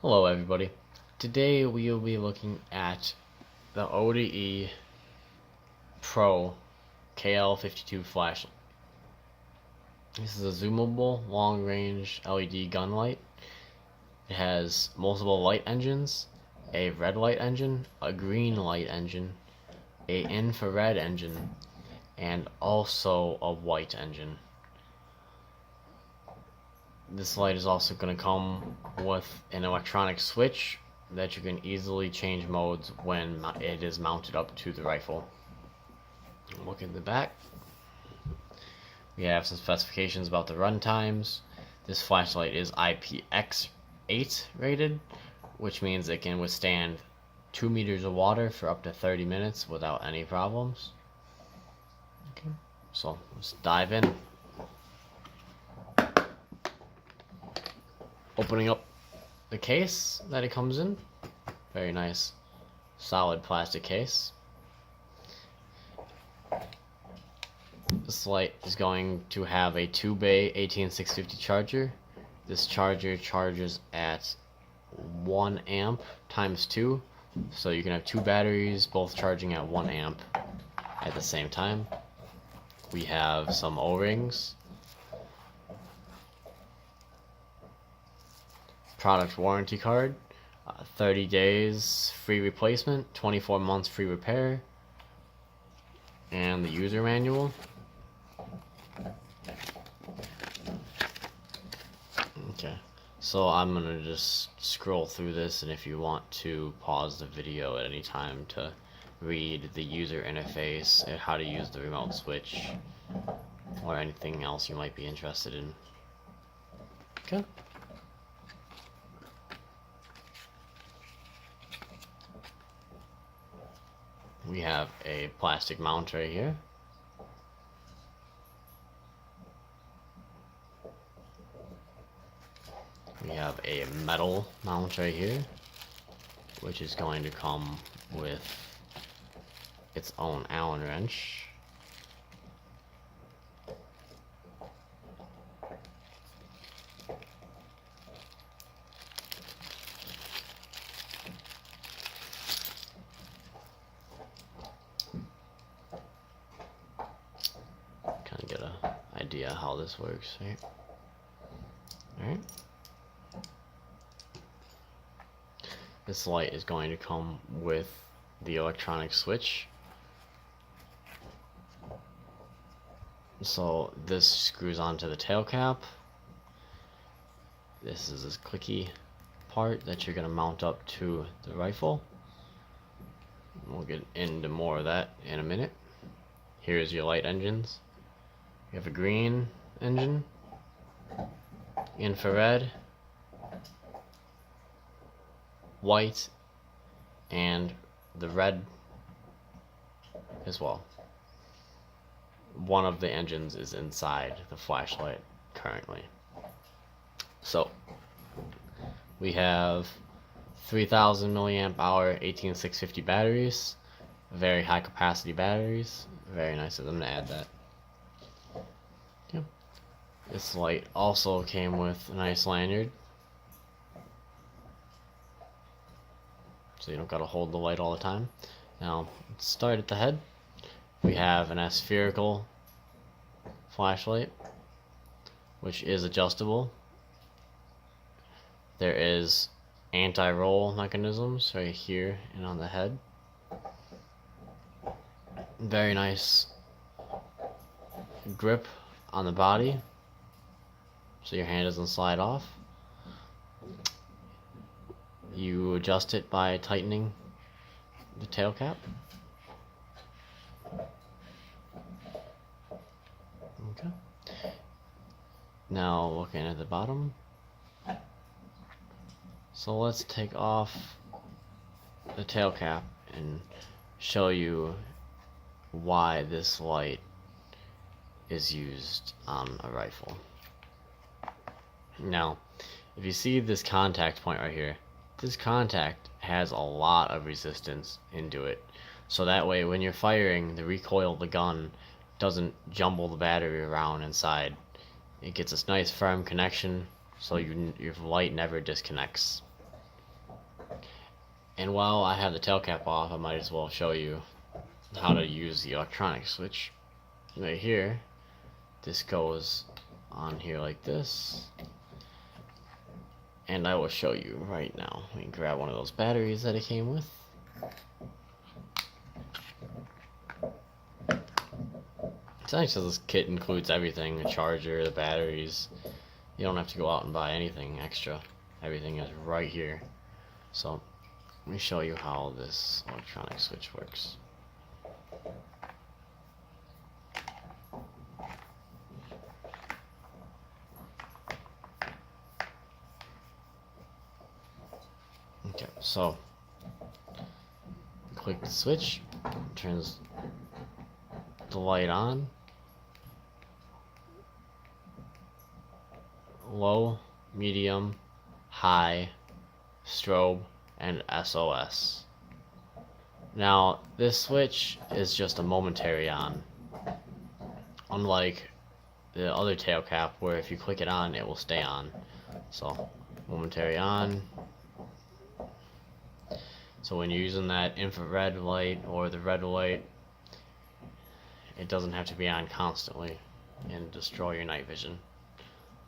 Hello everybody. Today we will be looking at the Odepro Pro KL52 flashlight. This is a zoomable long-range LED gun light. It has multiple light engines, a red light engine, a green light engine, an infrared engine, and also a white engine. This light is also going to come with an electronic switch that you can easily change modes when it is mounted up to the rifle. Look at the back. We have some specifications about the run times. This flashlight is IPX8 rated, which means it can withstand 2 meters of water for up to 30 minutes without any problems. Okay, so let's dive in. Opening up the case that it comes in. Very nice, solid plastic case. This light is going to have a 2-bay 18650 charger. This charger charges at 1 amp times 2, so you can have 2 batteries both charging at 1 amp at the same time. We have some O-rings, product warranty card, 30 days free replacement, 24 months free repair, and the user manual. Okay, so I'm gonna just scroll through this, and if you want to pause the video at any time to read the user interface and how to use the remote switch or anything else you might be interested in. Okay. We have a plastic mount right here. We have a metal mount right here, which is going to come with its own Allen wrench. Kind of get an idea how this works, right? Alright. This light is going to come with the electronic switch. So this screws onto the tail cap. This is this clicky part that you're going to mount up to the rifle. We'll get into more of that in a minute. Here's your light engines. You have a green engine, infrared, white, and the red as well. One of the engines is inside the flashlight currently. So we have 3000 milliamp hour 18650 batteries, very high capacity batteries. Very nice of them to add that. Okay. This light also came with a nice lanyard, so you don't gotta hold the light all the time. Now, let's start at the head. We have an aspherical flashlight, which is adjustable. There is anti-roll mechanisms right here and on the head. Very nice grip on the body, so your hand doesn't slide off. You adjust it by tightening the tail cap. Okay. Now looking at the bottom. So let's take off the tail cap and show you why this light is used on a rifle. Now, if you see this contact point right here, this contact has a lot of resistance into it, so that way when you're firing, the recoil of the gun doesn't jumble the battery around inside. It gets this nice firm connection, so your light never disconnects. And while I have the tail cap off, I might as well show you how to use the electronic switch. Right here, this goes on here like this, and I will show you right now. We can grab one of those batteries that it came with. It's nice that this kit includes everything, the charger, the batteries. You don't have to go out and buy anything extra. Everything is right here. So let me show you how this electronic switch works. Okay, so click the switch, turns the light on, low, medium, high, strobe, and SOS. Now, this switch is just a momentary on, unlike the other tail cap where if you click it on, it will stay on. So, momentary on. So when you're using that infrared light or the red light, it doesn't have to be on constantly and destroy your night vision.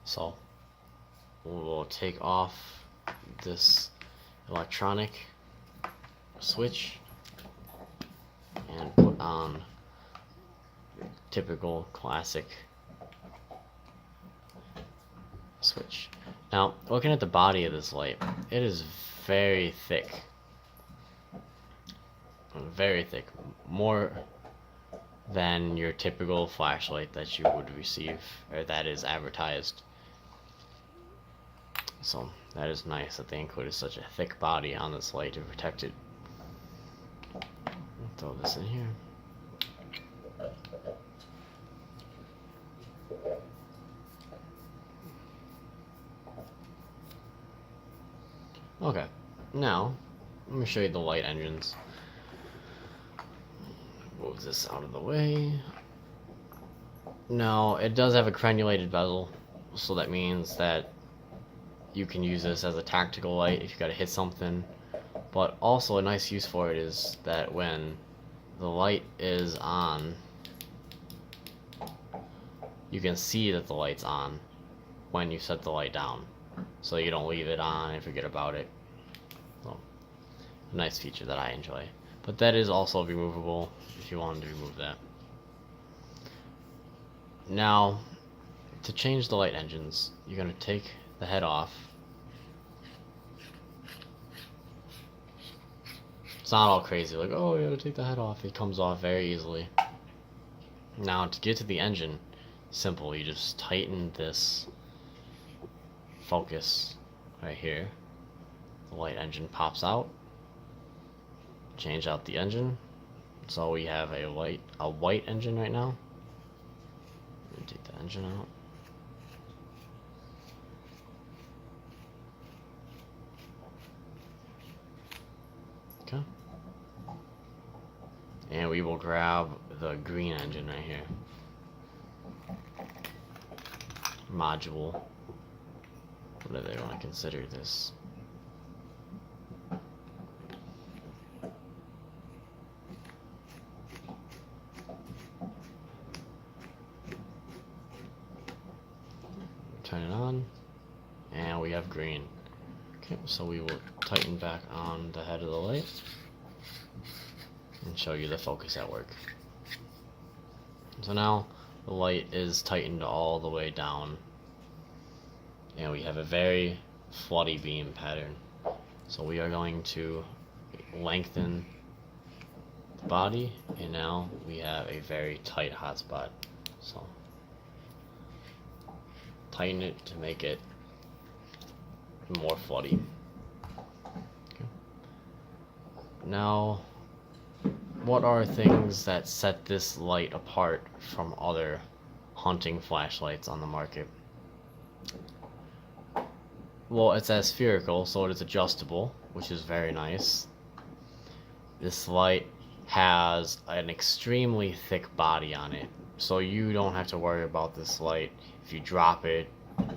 So we'll take off this electronic switch and put on typical classic switch. Now, looking at the body of this light, it is very thick. Very thick, more than your typical flashlight that you would receive, or that is advertised. So that is nice that they included such a thick body on this light to protect it. Throw this in here. Okay, now let me show you the light engines. Move this out of the way. Now, it does have a crenulated bezel, so that means that you can use this as a tactical light if you gotta hit something. But also a nice use for it is that when the light is on, you can see that the light's on when you set the light down. So you don't leave it on and forget about it. So, a nice feature that I enjoy. But that is also removable if you wanted to remove that. Now, to change the light engines, you're going to take the head off. It's not all crazy, like, oh, you gotta take the head off. It comes off very easily. Now, to get to the engine, simple. You just tighten this focus right here. The light engine pops out. Change out the engine. So we have a white engine right now. Take the engine out. Okay. And we will grab the green engine right here. Module. Whatever they want to consider this. Turn it on, and we have green. Okay, so we will tighten back on the head of the light and show you the focus at work. So now the light is tightened all the way down, and we have a very floody beam pattern. So we are going to lengthen the body, and now we have a very tight hotspot. So tighten it to make it more floody. Okay. Now, what are things that set this light apart from other hunting flashlights on the market? Well, it's aspherical, so it is adjustable, which is very nice. This light has an extremely thick body on it, so you don't have to worry about this light if you drop it,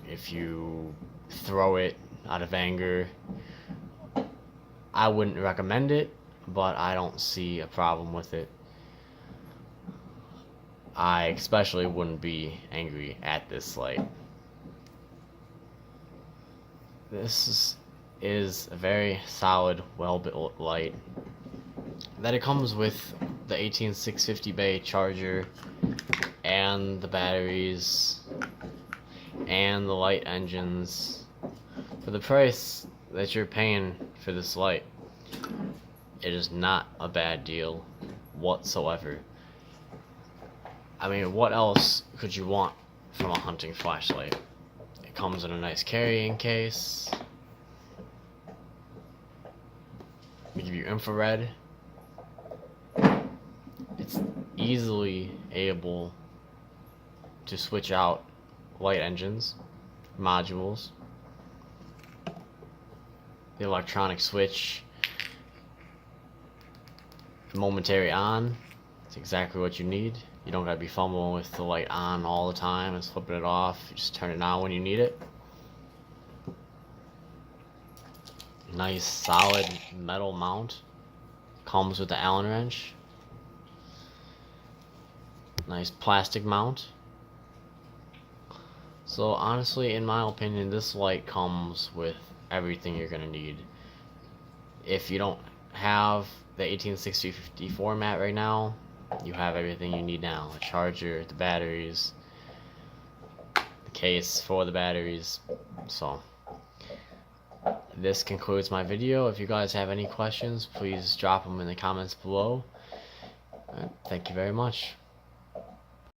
if you throw it out of anger. I wouldn't recommend it, but I don't see a problem with it. I especially wouldn't be angry at this light. This is a very solid, well-built light. That it comes with the 18650 bay charger and the batteries and the light engines. For the price that you're paying for this light, it is not a bad deal whatsoever. I mean, what else could you want from a hunting flashlight? It comes in a nice carrying case. We give you infrared. It's easily able to switch out light engines, modules. The electronic switch, momentary on, it's exactly what you need. You don't gotta be fumbling with the light on all the time and flipping it off. You just turn it on when you need it. Nice solid metal mount. Comes with the Allen wrench. Nice plastic mount. So honestly, in my opinion, this light comes with everything you're gonna need. If you don't have the 18650 format right now, you have everything you need now. The charger, the batteries, the case for the batteries. So this concludes my video. If you guys have any questions, please drop them in the comments below. Thank you very much.